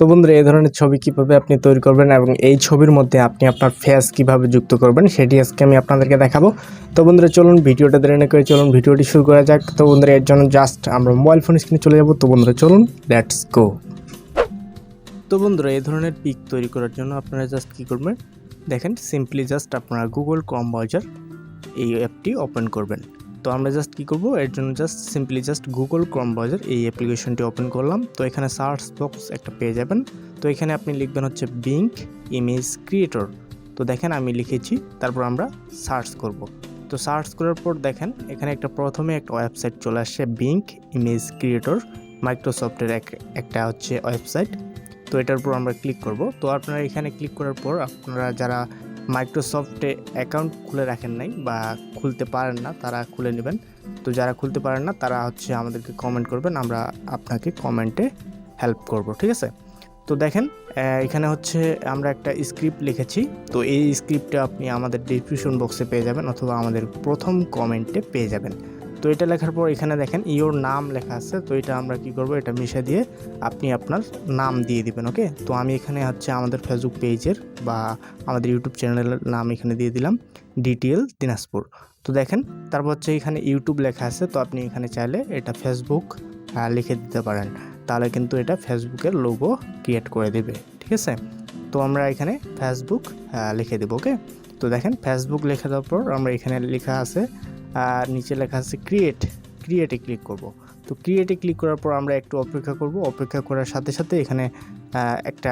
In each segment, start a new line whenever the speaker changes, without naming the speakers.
তো বন্ধুরা এই ধরনের ছবি কিভাবে আপনি তৈরি করবেন এবং এই ছবির মধ্যে আপনি আপনার ফেস কিভাবে যুক্ত করবেন সেটি আজকে আমি আপনাদেরকে দেখাবো। তো বন্ধুরা চলুন ভিডিওটা দেরি না করে চলুন ভিডিওটি শুরু করা যাক। তো বন্ধুরা এর জন্য জাস্ট আমরা মোবাইল ফোন স্ক্রিনে চলে যাব। তো বন্ধুরা চলুন লেটস গো। তো বন্ধুরা এই ধরনের পিক তৈরি করার জন্য আপনারা জাস্ট কি করবেন দেখেন, সিম্পলি জাস্ট আপনারা গুগল ক্রোম ব্রাউজার এই অ্যাপটি ওপেন করবেন। তো আমরা জাস্ট কি করব, এর জন্য just simply just Google Chrome browser এই অ্যাপ্লিকেশনটি ওপেন করলাম। তো এখানে সার্চ বক্স একটা পেয়ে যাবেন। তো এখানে আপনি লিখবেন হচ্ছে বিঙ্ক ইমেজ ক্রিয়েটর। তো দেখেন আমি লিখেছি, তারপর আমরা সার্চ করব। তো সার্চ করার পর দেখেন এখানে প্রথমে একটা ওয়েবসাইট চলে আসছে, বিঙ্ক ইমেজ ক্রিয়েটর, মাইক্রোসফটের একটা হচ্ছে ওয়েবসাইট। তো এটার উপর আমরা ক্লিক করব। তো আপনারা এখানে ক্লিক করার পর আপনারা যারা মাইক্রোসফটে অ্যাকাউন্ট খুলে রাখেন নাই বা খুলতে পারেন না তারা খুলে নেবেন। তো যারা খুলতে পারেন না তারা হচ্ছে আমাদেরকে কমেন্ট করবেন, আমরা আপনাকে কমেন্টে হেল্প করব, ঠিক আছে। তো দেখেন এখানে হচ্ছে আমরা একটা স্ক্রিপ্ট লিখেছি। তো এই স্ক্রিপ্টটা আপনি আমাদের ডেসক্রিপশন বক্সে পেয়ে যাবেন অথবা আমাদের প্রথম কমেন্টে পেয়ে যাবেন। তো এটা লেখার পর এখানে দেখেন ইওর নাম লেখা আছে। তো এটা আমরা কি করব, এটা মিশিয়ে দিয়ে আপনি আপনার নাম দিয়ে দিবেন। ওকে, তো আমি এখানে হচ্ছে আমাদের ফেসবুক পেজের বা আমাদের ইউটিউব চ্যানেলের নাম এখানে দিয়ে দিলাম, ডিটিএল দিনাজপুর। তো দেখেন তারপর হচ্ছে এখানে ইউটিউব লেখা আছে। তো আপনি এখানে চাইলে এটা ফেসবুক লিখে দিতে পারেন, তাহলে কিন্তু এটা ফেসবুকের লোগো ক্রিয়েট করে দেবে, ঠিক আছে। তো আমরা এখানে ফেসবুক লিখে দেবো। ওকে, তো দেখেন ফেসবুক লেখা দেওয়ার পর আমরা এখানে লেখা আছে নিচে লেখা আছে ক্রিয়েটে ক্লিক করব। তো ক্রিয়েটে ক্লিক করার পর আমরা একটু অপেক্ষা করব। অপেক্ষা করার সাথে সাথে এখানে একটা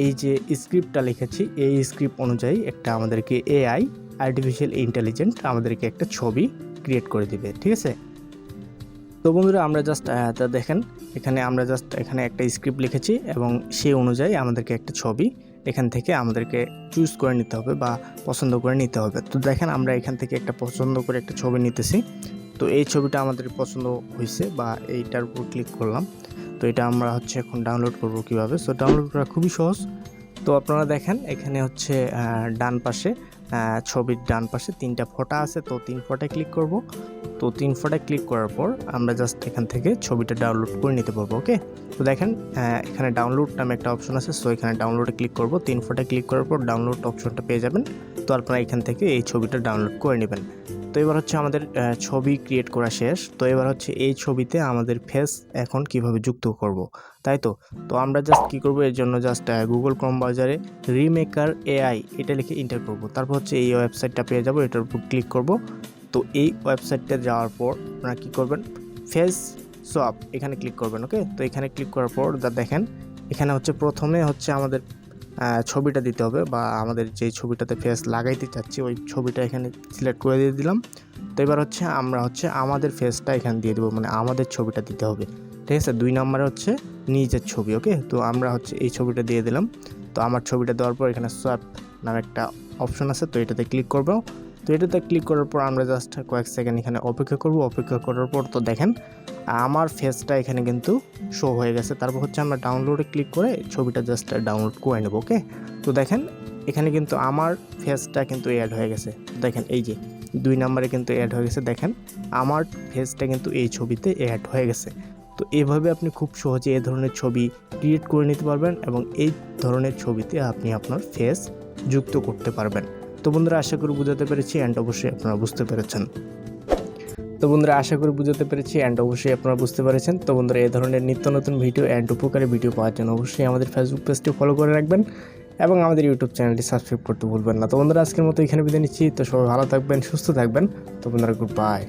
এই যে স্ক্রিপ্টটা লিখেছি এই স্ক্রিপ্ট অনুযায়ী একটা আমাদেরকে এআই আর্টিফিশিয়াল ইন্টেলিজেন্ট আমাদেরকে একটা ছবি ক্রিয়েট করে দিবে, ঠিক আছে। তো বন্ধুরা আমরা জাস্ট দেখেন এখানে আমরা জাস্ট এখানে একটা স্ক্রিপ্ট লিখেছি এবং সেই অনুযায়ী আমাদেরকে একটা ছবি এখান থেকে আমাদেরকে চুজ করে নিতে হবে বা পছন্দ করে নিতে হবে। তো দেখেন আমরা এখান থেকে একটা পছন্দ করে একটা ছবি নিতেছি। তো এই ছবিটা আমাদের পছন্দ হয়েছে বা এইটার উপর ক্লিক করলাম। তো এটা আমরা হচ্ছে এখন ডাউনলোড করব কিভাবে। সো ডাউনলোড করা খুবই সহজ। তো আপনারা দেখেন এখানে হচ্ছে ডান পাশে ছবির ডান পাশে 3টা ফোঁটা আছে। তো 3 ফোঁটায় ক্লিক করব। তো 3 ফোঁটায় ক্লিক করার পর আমরা জাস্ট এখান থেকে ছবিটা ডাউনলোড করে নিতে পারবো। ওকে, তো দেখেন এখানে ডাউনলোড নামে একটা অপশন আছে। সো এখানে ডাউনলোডে ক্লিক করব। 3 ফোঁটায় ক্লিক করার পর ডাউনলোড অপশনটা পেয়ে যাবেন। তো আপনারা এখান থেকে এই ছবিটা ডাউনলোড করে নেবেন। তো এবার হচ্ছে আমাদের ছবি ক্রিয়েট করা শেষ। তো এবার হচ্ছে এই ছবিতে আমাদের ফেস এখন কিভাবে যুক্ত করব, তাই তো। তো আমরা জাস্ট কি করব, এর জন্য জাস্ট গুগল ক্রোম ব্রাউজারে রিমেকার এআই এটা লিখে এন্টার করব। তারপর হচ্ছে এই ওয়েবসাইটটা পেয়ে যাব, এটার উপর ক্লিক করব। তো এই ওয়েবসাইটটা যাওয়ার পর আপনারা কী করবেন, ফেস সোয়াপ এখানে ক্লিক করবেন। ওকে, তো এখানে ক্লিক করার পর দেখেন এখানে হচ্ছে প্রথমে হচ্ছে আমাদের ছবিটা দিতে হবে বা আমাদের যেই ছবিটাতে ফেস লাগাইতে চাচ্ছি ওই ছবিটা এখানে সিলেক্ট করে দিয়ে দিলাম। তো এবার হচ্ছে আমরা হচ্ছে আমাদের ফেসটা এখানে দিয়ে দেবো, মানে আমাদের ছবিটা দিতে হবে, ঠিক আছে। 2 নম্বরে হচ্ছে নিজের ছবি। ওকে, তো আমরা হচ্ছে এই ছবিটা দিয়ে দিলাম। তো আমার ছবিটা দেওয়ার পর এখানে সোয়াপ নামে একটা অপশন আছে। তো এটাতে ক্লিক করবো। তো এটাতে ক্লিক করার পর আমরা জাস্ট কয়েক সেকেন্ড এখানে অপেক্ষা করব। অপেক্ষা করার পর তো দেখেন আমার ফেসটা এখানে কিন্তু শো হয়ে গেছে। তারপর হচ্ছে আমরা ডাউনলোডে ক্লিক করে ছবিটা জাস্ট ডাউনলোড করে নেব। ওকে, তো দেখেন এখানে কিন্তু আমার ফেসটা কিন্তু অ্যাড হয়ে গেছে। দেখেন এই যে 2 নম্বরে কিন্তু অ্যাড হয়ে গেছে। দেখেন আমার ফেসটা কিন্তু এই ছবিতে অ্যাড হয়ে গেছে। তো এইভাবে আপনি খুব সহজে এই ধরনের ছবি ক্রিয়েট করে নিতে পারবেন এবং এই ধরনের ছবিতে আপনি আপনার ফেস যুক্ত করতে পারবেন। তো বন্ধুরা আশা করি বুঝাতে পেরেছি অ্যান্ড অবশ্যই আপনারা বুঝতে পেরেছেন। তো বন্ধুরা বুঝতে পেরেছেন। তো বন্ধুরা এই ধরনের নিত্য নতুন ভিডিও অ্যান্ড উপকারী ভিডিও পাওয়ার জন্য অবশ্যই আমাদের ফেসবুক পেজটি ফলো করে রাখবেন এবং আমাদের ইউটিউব চ্যানেলটি সাবস্ক্রাইব করতে ভুলবেন না। তো বন্ধুরা আজকের মতো এখানে বিদায় নিচ্ছি। তো সবাই ভালো থাকবেন, সুস্থ থাকবেন। তো বন্ধুরা গুড বাই।